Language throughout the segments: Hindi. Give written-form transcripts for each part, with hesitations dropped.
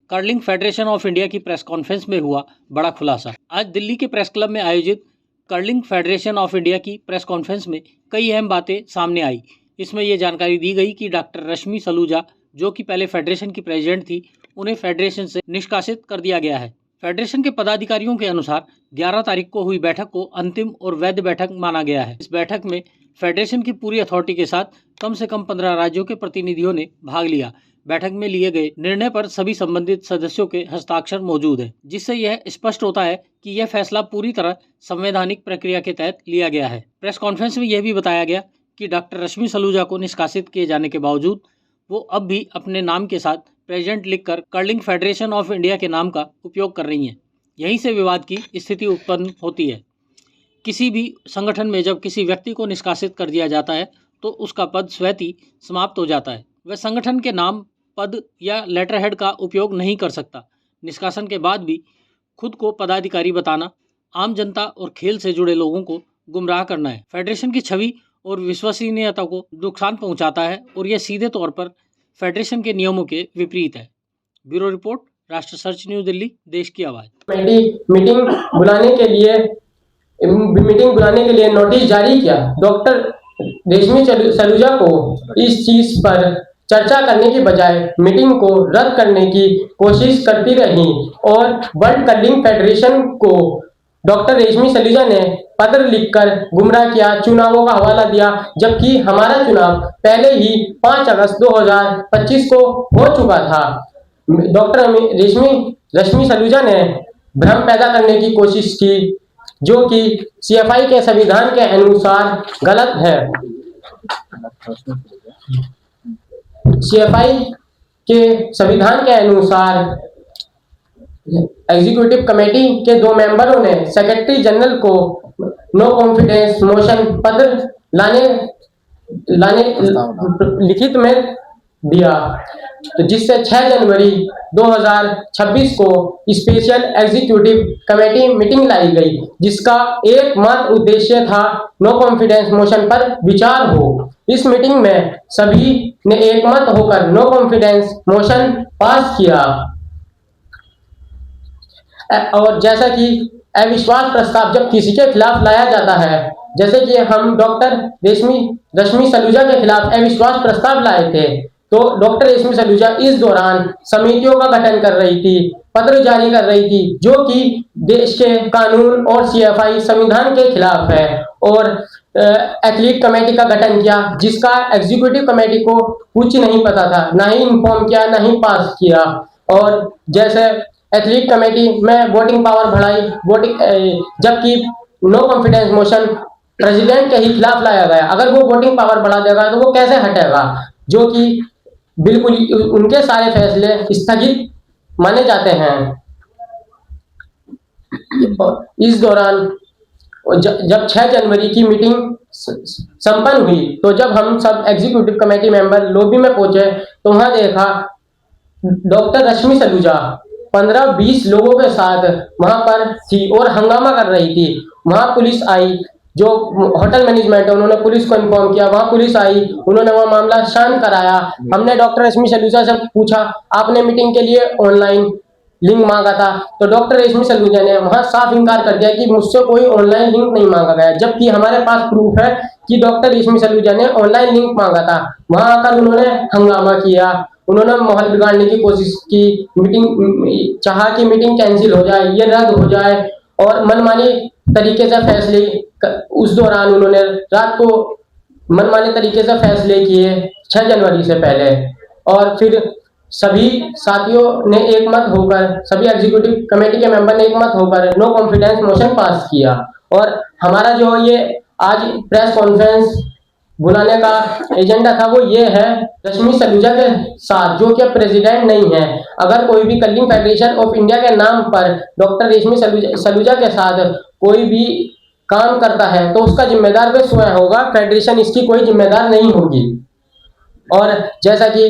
कर्लिंग फेडरेशन ऑफ इंडिया की प्रेस कॉन्फ्रेंस में हुआ बड़ा खुलासा। आज दिल्ली के प्रेस क्लब में आयोजित कर्लिंग फेडरेशन ऑफ इंडिया की प्रेस कॉन्फ्रेंस में कई अहम बातें सामने आई। इसमें यह जानकारी दी गई कि डॉक्टर रश्मि सलूजा, जो कि पहले फेडरेशन की प्रेसिडेंट थी, उन्हें फेडरेशन से निष्कासित कर दिया गया है। फेडरेशन के पदाधिकारियों के अनुसार 11 तारीख को हुई बैठक को अंतिम और वैध बैठक माना गया है। इस बैठक में फेडरेशन की पूरी अथॉरिटी के साथ कम से कम 15 राज्यों के प्रतिनिधियों ने भाग लिया। बैठक में लिए गए निर्णय पर सभी संबंधित सदस्यों के हस्ताक्षर मौजूद है, जिससे यह स्पष्ट होता है कि यह फैसला पूरी तरह संवैधानिक प्रक्रिया के तहत लिया गया है। प्रेस कॉन्फ्रेंस में यह भी बताया गया कि डॉक्टर रश्मि सलूजा को निष्कासित किए जाने के बावजूद वो अब भी अपने नाम के साथ प्रेसिडेंट लिखकर कर्लिंग फेडरेशन ऑफ इंडिया के नाम का उपयोग कर रही हैं। यहीं से विवाद की स्थिति उत्पन्न होती है। किसी भी संगठन में जब किसी व्यक्ति को निष्कासित कर दिया जाता है तो उसका पद स्वतः ही समाप्त हो जाता है। वह संगठन के नाम, पद या लेटरहेड का उपयोग नहीं कर सकता। निष्कासन के बाद भी खुद को पदाधिकारी बताना आम जनता और खेल से जुड़े लोगों को गुमराह करना है। फेडरेशन की छवि और विश्वसनीयता को नुकसान पहुंचाता है और यह सीधे तौर पर फेडरेशन के नियमों के विपरीत है। ब्यूरो रिपोर्ट, राष्ट्र सर्च न्यूज दिल्ली, देश की आवाज़। मीटिंग बुलाने के लिए नोटिस जारी किया। डॉक्टर रश्मि सलूजा को इस चीज पर चर्चा करने की बजाय मीटिंग को रद्द करने की कोशिश करती रही और वर्ल्ड कर्लिंग फेडरेशन को डॉक्टर रश्मि सलूजा ने पत्र लिखकर गुमराह किया, चुनावों का हवाला दिया, जबकि हमारा चुनाव पहले ही 5 अगस्त 2025 को हो चुका था। डॉक्टर रश्मि सलूजा ने भ्रम पैदा करने की कोशिश की, जो कि सीएफआई के संविधान के अनुसार गलत है। सीएफआई के संविधान के अनुसार एग्जीक्यूटिव कमेटी के 2 मेंबरों ने सेक्रेटरी जनरल को नो कॉन्फिडेंस मोशन पत्र लाने लिखित में दिया, तो जिससे 6 जनवरी 2026 को स्पेशल एग्जीक्यूटिव कमेटी मीटिंग लाई गई, जिसका एकमात्र उद्देश्य था नो कॉन्फिडेंस मोशन पर विचार हो। इस मीटिंग में सभी ने एकमत होकर नो कॉन्फिडेंस मोशन पास किया और जैसा कि अविश्वास प्रस्ताव जब किसी के खिलाफ लाया जाता है, जैसे कि हम डॉक्टर रश्मि सलूजा के खिलाफ अविश्वास प्रस्ताव लाए थे, तो डॉक्टर रश्मि सलूजा इस दौरान समितियों का गठन कर रही थी, पत्र जारी कर रही थी, जो कि देश के कानून और सीएफआई संविधान के खिलाफ है, और एथलीट कमेटी का गठन किया, जिसका एग्जीक्यूटिव कमेटी को कुछ नहीं पता था, ना ही इन्फॉर्म किया, ना ही पास किया। और जैसे एथलीट कमेटी में वोटिंग पावर बढ़ाई, जबकि नो कॉन्फिडेंस मोशन प्रेसिडेंट के ही खिलाफ लाया गया। अगर वो वोटिंग पावर बढ़ा देगा तो वो कैसे हटेगा, जो कि बिल्कुल उनके सारे फैसले स्थगित माने जाते हैं। इस दौरान जब 6 जनवरी की मीटिंग संपन्न हुई, तो जब हम सब एग्जीक्यूटिव कमेटी मेंबर लॉबी में पहुंचे तो वहां देखा डॉक्टर रश्मि सलूजा 15-20 लोगों के साथ वहां पर थी और हंगामा कर रही थी। वहां पुलिस आई, जो होटल मैनेजमेंट है उन्होंने पुलिस को इन्फॉर्म किया, वहां पुलिस आई, उन्होंने वह मामला शांत कराया। हमने डॉक्टर रश्मि सलूजा से पूछा, आपने मीटिंग के लिए ऑनलाइन लिंक मांगा था, तो डॉक्टर रश्मि सलूजा ने वहां साफ इनकार कर दिया कि मुझसे कोई ऑनलाइन लिंक नहीं मांगा गया, जबकि हमारे पास प्रूफ है कि डॉक्टर रश्मि सलूजा ने ऑनलाइन लिंक मांगा था। वहां आकर उन्होंने हंगामा किया, उन्होंने माहौल बिगाड़ने की कोशिश की, मीटिंग चाहा कि मीटिंग कैंसिल हो जाए, ये रद्द हो जाए, और मनमानी तरीके से फैसले उस दौरान उन्होंने रात को मनमाने तरीके से फैसले किए 6 जनवरी से पहले। और फिर सभी साथियों ने एकमत होकर, सभी एग्जीक्यूटिव कमेटी के मेंबर ने एकमत होकर नो कॉन्फिडेंस मोशन पास किया। और हमारा जो ये आज प्रेस कॉन्फ्रेंस बुलाने का एजेंडा था वो ये है, रश्मि सलूजा के साथ, जो कि प्रेसिडेंट नहीं है, अगर कोई भी कर्लिंग फेडरेशन ऑफ इंडिया के नाम पर डॉक्टर रश्मि सलूजा के साथ कोई भी काम करता है तो उसका जिम्मेदार वह स्वयं होगा, फेडरेशन इसकी कोई जिम्मेदार नहीं होगी। और जैसा कि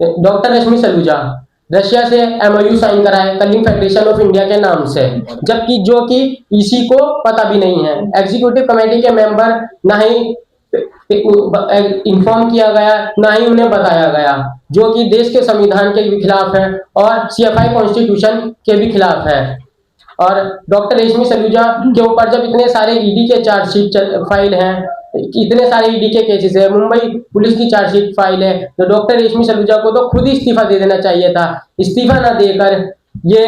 डॉक्टर रश्मि सलूजा रशिया से एमओयू साइन कराए कर्लिंग फेडरेशन ऑफ इंडिया के नाम से, जबकि जो कि इसी को पता भी नहीं है। एग्जीक्यूटिव कमेटी के मेंबर ना ही इन्फॉर्म किया गया, ना ही उन्हें बताया गया, जो कि देश के संविधान के भी खिलाफ है और सीएफआई कॉन्स्टिट्यूशन के भी खिलाफ है। और डॉक्टर रेशमी सलूजा के ऊपर जब इतने सारे ईडी के चार्जशीट फाइल हैं, इतने सारे ईडी के केसेस है, मुंबई पुलिस की चार्जशीट फाइल है, तो डॉक्टर रेशमी सलूजा को तो खुद ही इस्तीफा दे देना चाहिए था। इस्तीफा ना देकर ये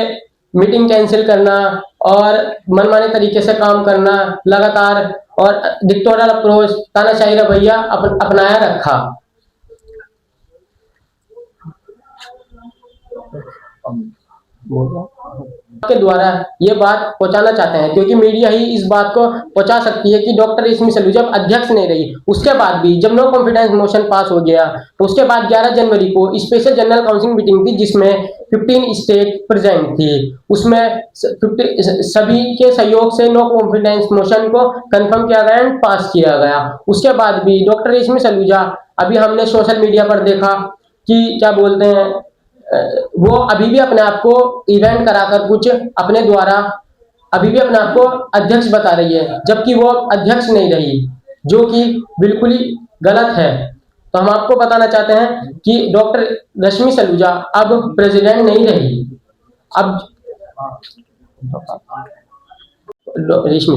मीटिंग कैंसिल करना और मनमाने तरीके से काम करना लगातार और डिक्टोरियल अप्रोच, तानाशाही रवैया अपनाया रखा। के द्वारा ये बात पहुंचाना चाहते हैं, क्योंकि मीडिया ही इस बात को पहुंचा सकती है कि डॉक्टर रेशमी सलूजा जब अध्यक्ष नहीं रही, उसके बाद भी जब नो कॉन्फिडेंस मोशन पास हो गया, तो उसके बाद 11 जनवरी को स्पेशल जनरल काउंसिल मीटिंग थी, जिसमें 15 स्टेट प्रेजेंट थी। उसमें सभी के सहयोग से नो कॉन्फिडेंस मोशन को कंफर्म किया गया एंड पास किया गया। उसके बाद भी डॉक्टर रेशमी सलूजा, अभी हमने सोशल मीडिया पर देखा कि क्या बोलते हैं, वो अभी भी अपने आप को इवेंट कराकर कुछ अपने द्वारा अभी भी अपने आप को अध्यक्ष बता रही है, जबकि वो अध्यक्ष नहीं रही, जो कि बिल्कुल ही गलत है। तो हम आपको बताना चाहते हैं कि डॉक्टर रश्मि सलूजा अब प्रेसिडेंट नहीं रही, अब रेशमी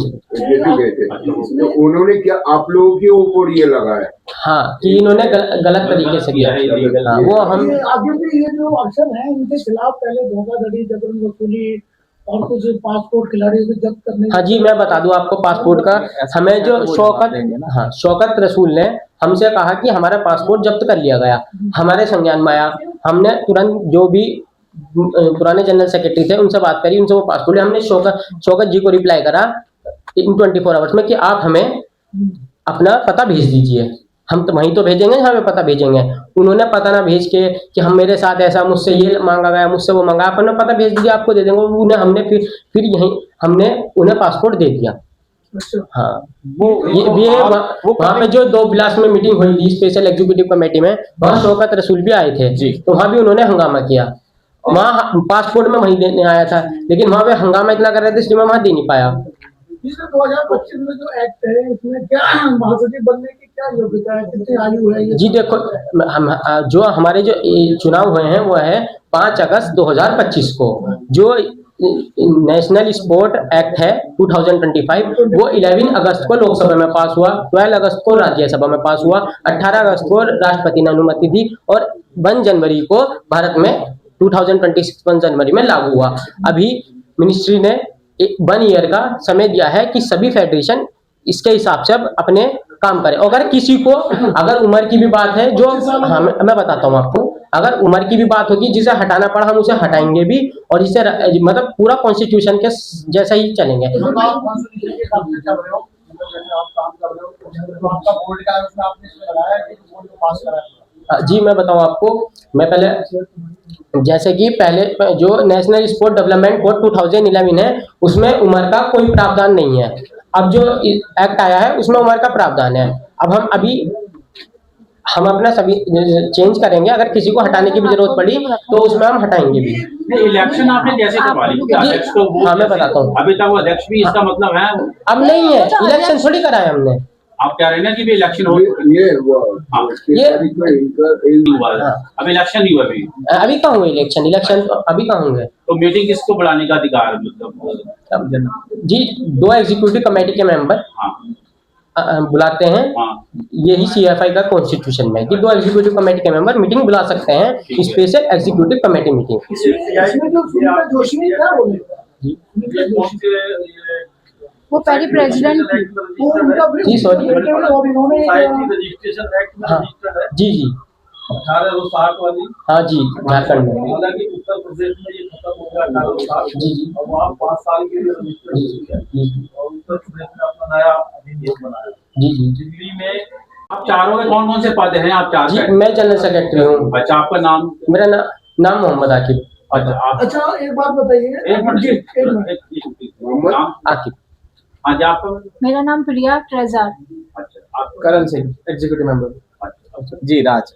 तो उन्होंने क्या आप लोगों के ऊपर ये लगाया? हाँ, कि इन्होंने गलत तरीके से किया। हाँ, वो हम आगे भी ये जो अक्सर है इनके खिलाफ पहले धोखाधड़ी, जबरन वसूली और कुछ पासपोर्ट खिलाड़ियों को जब्त करने। हाँ जी, मैं बता दूं आपको पासपोर्ट का, हमें जो शौकत रसूल ने हमसे कहा कि हमारा पासपोर्ट जब्त कर लिया गया, हमारे संज्ञान में आया। हमने तुरंत जो भी पुराने जनरल सेक्रेटरी थे उनसे बात करी, उनसे वो पासपोर्ट, हमने शौकत जी को रिप्लाई करा इन 24 आवर्स में कि आप हमें अपना पता भेज दीजिए, हम तो वहीं तो भेजेंगे जहाँ पे पता भेजेंगे। उन्होंने पता ना भेज के कि हम मेरे साथ ऐसा, मुझसे ये मांगा गया, मुझसे वो मांगा, अपना पता भेज दीजिए, आपको दे देंगे। उन्हें हमने फिर यहीं हमने उन्हें पासपोर्ट दे दिया। हाँ, वहाँ पे जो 2 बिलास में मीटिंग हुई थी स्पेशल एग्जीक्यूटिव कमेटी में, वहाँ शौकत रसूल भी आए थे, तो वहाँ भी उन्होंने हंगामा किया। वहाँ पासपोर्ट में वहीं देने आया था, लेकिन वहाँ पे हंगामा इतना कर रहे थे इसलिए मैं वहाँ दे नहीं पाया। 2025 में जो एक्ट है, इसमें क्या महासचिव बनने की क्या योग्यता है, कितनी आयु है? जी देखो, हम जो हमारे जो चुनाव हुए हैं वो है 5 अगस्त 2025 को। जो नेशनल स्पोर्ट एक्ट है 2025, वो 11 अगस्त को लोकसभा में पास हुआ, 12 अगस्त को राज्यसभा में पास हुआ, 18 अगस्त को राष्ट्रपति ने अनुमति दी और 1 जनवरी को भारत में 2026 1 जनवरी में लागू हुआ। अभी मिनिस्ट्री ने 1 ईयर का समय दिया है कि सभी फेडरेशन इसके हिसाब से अब अपने काम करें। अगर किसी को अगर उम्र की भी बात है, जो हाँ मैं बताता हूँ आपको, अगर उम्र की भी बात होगी जिसे हटाना पड़ा हम उसे हटाएंगे भी, और इसे मतलब पूरा कॉन्स्टिट्यूशन के जैसा ही चलेंगे। जी मैं बताऊं आपको, मैं पहले जैसे कि पहले जो नेशनल स्पोर्ट डेवलपमेंट कोड 2011 है उसमें उम्र का कोई प्रावधान नहीं है। अब जो एक्ट आया है उसमें उम्र का प्रावधान है। अब हम अपना सभी चेंज करेंगे, अगर किसी को हटाने की भी जरूरत पड़ी तो उसमें हम हटाएंगे भी। इलेक्शन आपने जैसे करवा ली, अध्यक्ष तो वो, हाँ मैं बताता हूँ, अभी तक वो अध्यक्ष भी, इसका मतलब है अब नहीं है, इलेक्शन थोड़ी कराया हमने। आप कह रहे हैं ना कि भी इलेक्शन हो, ये अभी इलेक्शन नहीं हुआ, अभी कहाँ हुए इलेक्शन अभी कहाँ होंगे। तो मीटिंग किसको बुलाने का अधिकार है? मतलब जी 2 एग्जीक्यूटिव कमेटी के मेंबर बुलाते हैं। यही सीएफआई का कॉन्स्टिट्यूशन में कि 2 एग्जीक्यूटिव कमेटी के मेंबर मीटिंग बुला सकते हैं, स्पेशल एग्जीक्यूटिव कमेटी मीटिंग। वो पहले प्रेसिडेंट जी सॉरी जी जी 1860 वाली, हाँ जी झारखंड में, हालांकि उत्तर प्रदेश में ये खत्म हो गया 1860 जी जी, और वहाँ 5 साल के लिए रजिस्टर और उत्तर प्रदेश में अपना नया अधिनियम बनाया। जी जी दिल्ली में आप चारों में कौन कौन से पद हैं? आप चार जी, हैं? मैं जनरल सेक्रेटरी हूँ। अच्छा, आपका नाम? मेरा नाम मोहम्मद आकिब। अच्छा एक बात बताइए, एक मिनट नाम? आकिब। हाँ जी, आपका? मेरा नाम प्रिया ट्रेजर। अच्छा, आपका? Karan Singh executive member. अच्छा, जी राज।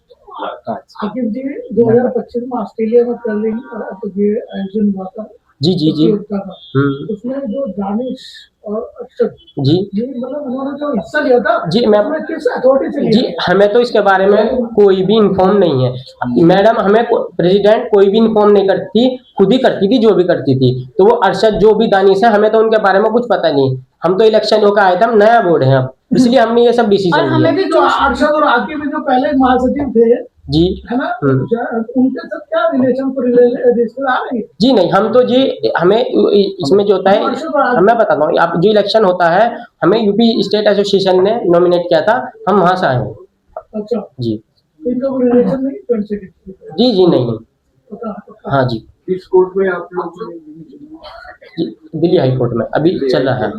आकिब जी 2025 में ऑस्ट्रेलिया में कर्लिंग ये आयोजन हुआ था, जी जी जी। प्रतियोगिता का। उसमें जो दानिश और अक्षत जी ये मतलब उन्होंने जो हिस्सा लिया था जी मैं उसमें किस अथॉरिटी से जी लिया? हमें तो इसके बारे में कोई भी इन्फॉर्म नहीं है मैडम, हमें प्रेसिडेंट कोई भी इन्फॉर्म नहीं करती, खुद ही करती थी जो भी करती थी। तो वो अरशद जो भी दानिश है, हमें तो उनके बारे में कुछ पता नहीं। हम तो इलेक्शन होकर आए थे, हम नया बोर्ड है अब, इसलिए हमने ये सब और डिसीजन हमें लिया। भी जो अरशद और आकिब में जो पहले महासचिव थे जी है ना, उनके साथ क्या रिलेशन रिश्तेदार है? जी नहीं, हम तो जी हमें इसमें जो होता है, मैं बताता हूँ आप, जो इलेक्शन होता है हमें यूपी स्टेट एसोसिएशन ने नॉमिनेट किया था, हम वहाँ से आए हैं। अच्छा, जी इनका कोई रिलेशन नहीं फ्रेंड से? जी जी नहीं नहीं। पता हाँ जी किस कोर्ट में आप लोग जी, दिल्ली हाई कोर्ट में अभी चल रहा है।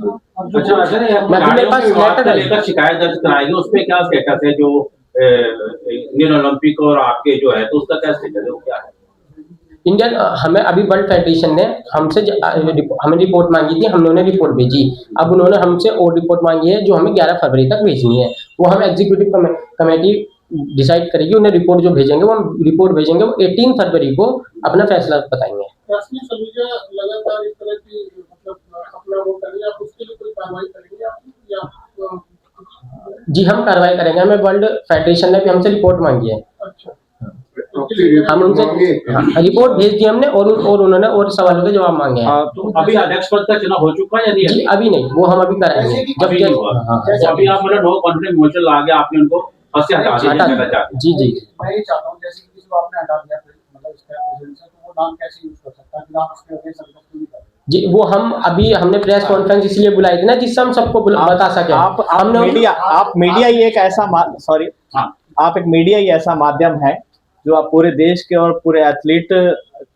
अच्छा सर, ये मैं मेरे पास लेटर है। लेकर शिकायत दर्ज कराएंगे, उस पे क्या स्टेटस है? जो इंडियन ओलंपिक और आपके जो है, तो उसका क्या स्टेटस है, वो क्या है? इंडियन हमें अभी वर्ल्ड फेडरेशन ने हमसे हमें रिपोर्ट मांगी थी, हमने उन्हें रिपोर्ट भेजी। अब उन्होंने हमसे और रिपोर्ट मांगी है जो हमें 11 फरवरी तक भेजनी है। वो हम एग्जीक्यूटिव कमेटी डिसाइड करेगी, उन्हें रिपोर्ट जो भेजेंगे वो हम रिपोर्ट भेजेंगे, वो 18 फरवरी को अपना फैसला बताएंगे। रश्मि सलूजा लगातार इस तरह की मतलब अपना वो करेंगे, आप उसके लिए कोई कार्रवाई करेंगे आप या? जी हम कार्रवाई करेंगे, हमें वर्ल्ड फेडरेशन ने भी हमसे रिपोर्ट मांगी है। अच्छा, हम उनसे रिपोर्ट भेज दी हमने, और उन्होंने और सवालों के जवाब मांगे हैं। तो अभी अध्यक्ष पद का चुनाव हो चुका है या नहीं? जी अभी नहीं, वो हम अभी कराएंगे जब अभी नहीं हुआ। तो अभी आप मतलब नो कॉन्फिडेंस मोशन ला के आपने उनको पद से हटा दिया? जी जी मैं ये चाहता हूँ जैसे कि जिसको आपने हटा दिया मतलब इसका प्रेजेंस है, तो वो नाम कैसे यूज कर सकता है कि आप उसके आगे सब कुछ नहीं कर? जी वो हम अभी हमने प्रेस कॉन्फ्रेंस इसलिए बुलाई थी ना, जिससे हम सबको बता सके। आप मीडिया ही एक ऐसा सॉरी आप एक मीडिया ही ऐसा माध्यम है जो आप पूरे देश के और पूरे एथलीट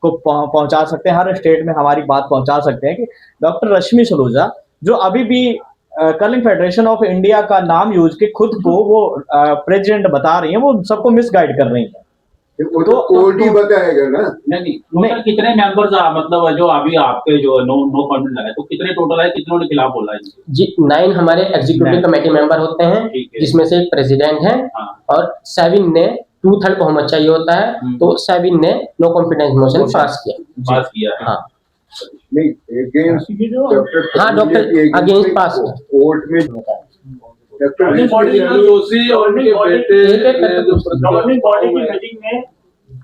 को पहुंचा सकते हैं, हर स्टेट में हमारी बात पहुंचा सकते हैं कि डॉक्टर रश्मि सलूजा जो अभी भी कर्लिंग फेडरेशन ऑफ इंडिया का नाम यूज के खुद को वो प्रेसिडेंट बता रही हैं, वो सबको मिसगाइड कर रही हैं। वो तो कोर्ट ही बताएगा ना। नहीं, टोटल कितने मेंबर्स मतलब जो अभी आपके जो नो कॉन्फिडेंस है, तो कितने टोटल है, कितनों ने खिलाफ बोला है? जी 9 हमारे एग्जीक्यूटिव कमेटी मेंबर होते हैं, जिसमें से एक प्रेसिडेंट है, और 7 ने 2/3 बहुमत चाहिए होता है, तो 7 ने नो कॉन्फिडेंस मोशन पास किया। हाँ नहीं, अगेंस्ट हाँ डॉक्टर अगेंस्ट पास कोर्ट में डॉक्टर जोशी और उनके बेटे गवर्निंग बॉडी की मीटिंग में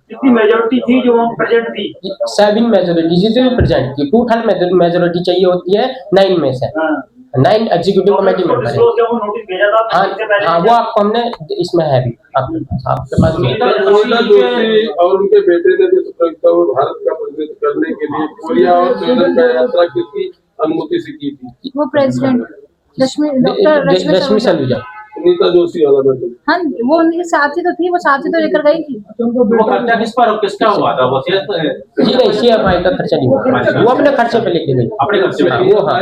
कितनी मेजॉरिटी थी जो वहाँ प्रेजेंट थी? 7 मेजोरिटी जितने भी प्रेजेंट की 2/3 मेजोरिटी चाहिए होती है 9 में से। 9 एग्जीक्यूटिव कमेटी मेंबर है। नोटिस भेजा था हाँ वो आपको हमने इसमें है भी आपके पास में। जोशी और उनके बेटे ने भी प्रतियोगिता में भारत का प्रतिनिधित्व करने के लिए कोरिया और स्वीडन का यात्रा किसकी अनुमति से की थी? वो प्रेसिडेंट डॉक्टर रश्मि सलूजा। सुनीता जोशी वाला बेटे। हाँ वो उनके साथी तो थी, वो साथी तो लेकर गई थी। वो खर्चा किसका हुआ था? वो जी नहीं, CFI का खर्चा नहीं हुआ, वो अपने खर्चे पे लेके गई, अपने खर्चे पे। वो हाँ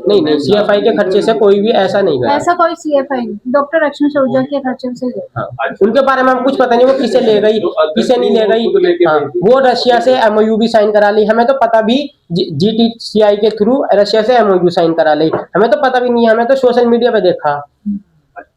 नहीं CFI के खर्चे से कोई भी ऐसा नहीं गया। ऐसा कोई CFI नहीं, डॉक्टर रश्मि सलूजा के खर्चे से गए। हाँ, उनके बारे में हम कुछ पता नहीं, वो किसे ले गई किसे नहीं ले गई। हाँ, वो रशिया से MOU भी साइन करा ली, हमें तो पता भी GTCI के थ्रू रशिया से MOU साइन करा ली, हमें तो पता भी नहीं, हमें तो सोशल मीडिया पे देखा,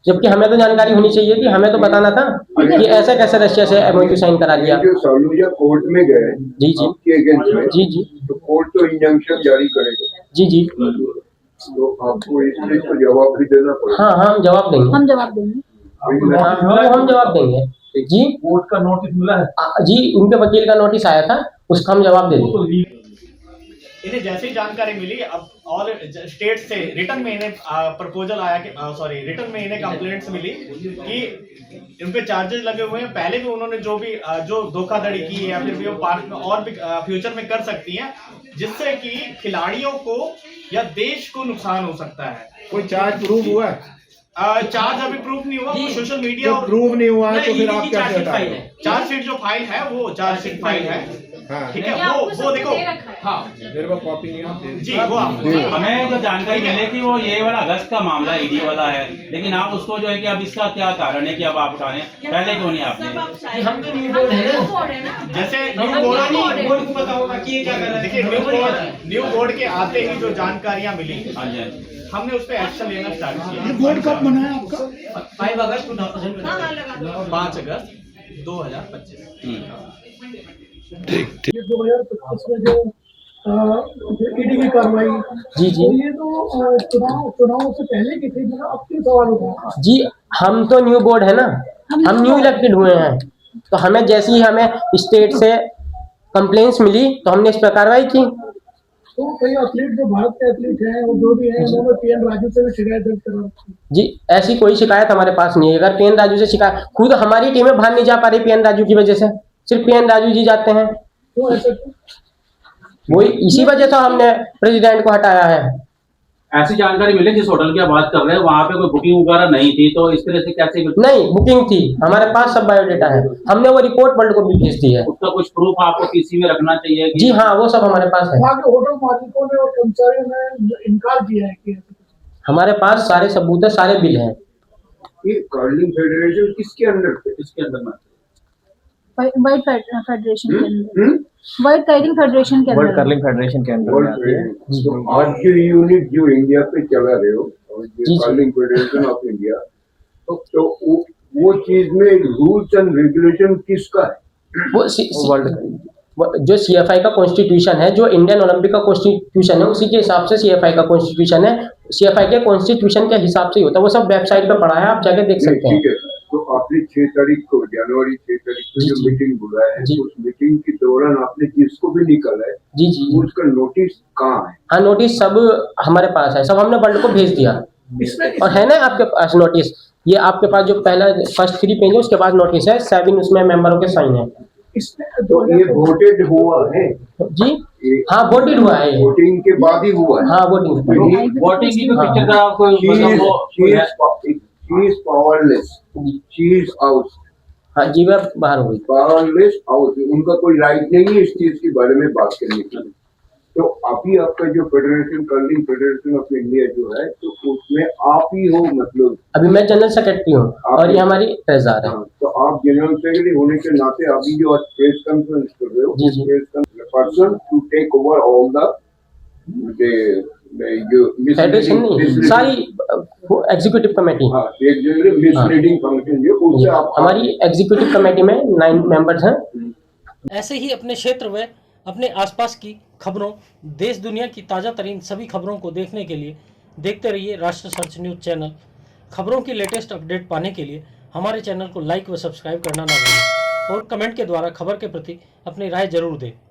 जबकि हमें तो जानकारी होनी चाहिए थी, हमें तो बताना था कि ऐसे कैसे रशिया से MOU साइन करा लिया। जो सलूजा कोर्ट में गए जी जी के अगेंस्ट में, जी जी तो कोर्ट तो इंजंक्शन जारी करेगा। जी जी तो आपको इस चीज को जवाब भी देना पड़ेगा। हाँ हम जवाब देंगे, हम जवाब देंगे। हाँ हम जवाब देंगे जी। कोर्ट का नोटिस मिला है जी, उनके वकील का नोटिस आया था, उसका हम जवाब दे देंगे। इन्हें जैसे ही जानकारी मिली, अब और स्टेट से रिटर्न में इन्हें प्रपोजल आया कि रिटर्न में इन्हें कंप्लेंट्स मिली कि इन पे चार्जेस लगे हुए हैं। पहले भी उन्होंने जो धोखाधड़ी की है या फिर भी वो पार्क में और भी फ्यूचर में कर सकती हैं, जिससे कि खिलाड़ियों को या देश को नुकसान हो सकता है। कोई चार्ज प्रूव हुआ है? चार्ज अभी प्रूफ नहीं हुआ, वो सोशल मीडिया तो प्रूव नहीं हुआ है तो फिर आप क्या कहते हैं? चार्जशीट जो फाइल है वो चार्जशीट फाइल है, ठीक है, वो देखो। हाँ मेरे पास कॉपी नहीं है जी, वो हमें जो जानकारी मिली थी वो ये वाला अगस्त का मामला ईडी वाला है, लेकिन आप उसको जो है कि अब इसका क्या कारण है कि अब आप उठा रहे हैं, पहले क्यों नहीं आपने? हम तो न्यू बोर्ड है ना, जैसे न्यू बोर्ड को पता होगा कि ये क्या कर रहा है। देखिए न्यू बोर्ड के आते ही जो जानकारियां मिली, हमने उस पर एक्शन लेना स्टार्ट किया। बोर्ड कब बनाया आपका? 5 अगस्त 2025। ये 2025 में जो ईडी की कार्रवाई, जी जी तो ये तो चुनाव से पहले की थी, मतलब अब क्यों सवाल उठा? जी, हम तो न्यू बोर्ड है ना, हम न्यू इलेक्टेड हुए हैं, तो हमें जैसे ही हमें स्टेट से कंप्लेंट्स मिली तो हमने इस पर कार्रवाई की। तो कई एथलीट जो भारत के एथलीट हैं वो जो भी हैं उन्होंने पीएन राजू से भी शिकायत दर्ज करा रखी है। जी, ऐसी कोई शिकायत हमारे पास नहीं है। अगर पीएन राजू से शिकायत, खुद हमारी टीमें बाहर नहीं जा पा रही पीएन राजू की वजह से, सिर्फ पीएन राजू जी जाते हैं। तो ऐसा वही इसी वजह से हमने प्रेसिडेंट को हटाया है। ऐसी जानकारी मिली जिस होटल की आप बात कर रहे हैं वहाँ पे कोई बुकिंग वगैरह नहीं थी, तो इस तरह से कैसे? नहीं, बुकिंग थी, हमारे पास सब बायोडेटा है, हमने वो रिपोर्ट वर्ल्ड को भी भेज दी है। उसका कुछ प्रूफ आपको पीसी में रखना चाहिए कि... जी हाँ, वो सब हमारे पास है। वहाँ के होटल मालिकों ने और कर्मचारियों ने इनकार किया है कि हमारे पास सारे सबूत है, सारे बिल हैं। ये कर्लिंग फेडरेशन किसके अंडर पे? इसके अंदर में वाइट फेडरेशन के अंदर, वाइट कर्लिंग फेडरेशन के वर्ल्ड अंदर। कर्लिंग फेडरेशन के अंदर में आती है। तो आप जो यूनिट जो इंडिया पे चला रहे हो, जी। कर्लिंग फेडरेशन ऑफ इंडिया, तो वो चीज में रूल्स एंड रेगुलेशन किसका है? वो जो सीएफआई का कॉन्स्टिट्यूशन है, जो इंडियन ओलंपिक का कॉन्स्टिट्यूशन है, उसी के हिसाब से सीएफआई का कॉन्स्टिट्यूशन है। सीएफआई के कॉन्स्टिट्यूशन के हिसाब से ही होता है, वो सब वेबसाइट पे पढ़ा है, आप जाके देख सकते हैं। ठीक है, तो आपने 6 तारीख को, जनवरी 6 तारीख को जो मीटिंग बुलाया है, जी। उस मीटिंग के दौरान आपने जिसको भी निकाला है, जी जी, उसका नोटिस कहाँ है? हाँ, नोटिस सब हमारे पास है, सब हमने वर्ल्ड को भेज दिया। और है ना आपके पास नोटिस, ये आपके पास जो पहला फर्स्ट 3 पेज है, उसके बाद नोटिस है, 7 उसमें मेंबरों के साइन है। इसमें तो ये वोटेड हुआ है? जी हाँ, वोटेड हुआ है, वोटिंग के बाद ही हुआ है? हाँ, वोटिंग वोटिंग की कोई पिक्चर का आपको She is powerless. She is out. हाँ जी, वह बाहर हो गई। Powerless out. उनका कोई राइट नहीं है इस चीज के बारे में बात करने की। तो अभी आपका जो federation, curling federation of India जो है, तो उसमें आप ही हो, मतलब अभी मैं जनरल सेक्रेटरी हूँ और ये हमारी ट्रेजर है। हाँ, तो आप जनरल सेक्रेटरी होने के नाते अभी जो आज प्रेस कॉन्फ्रेंस कर रहे हो, जी, जी। Press conference person to take over all the federation नहीं, सारी एग्जीक्यूटिव कमेटी। हाँ, मिसलीडिंग फंक्शन जो उससे आप हमारी एग्जीक्यूटिव कमेटी में 9 मेंबर्स हैं। ऐसे ही अपने क्षेत्र व अपने आसपास की खबरों, देश दुनिया की ताज़ा तरीन सभी खबरों को देखने के लिए देखते रहिए राष्ट्र सर्च न्यूज़ चैनल। खबरों की लेटेस्ट अपडेट पाने के लिए हमारे चैनल को लाइक व सब्सक्राइब करना ना भूलें और कमेंट के द्वारा खबर के प्रति अपनी राय जरूर दें।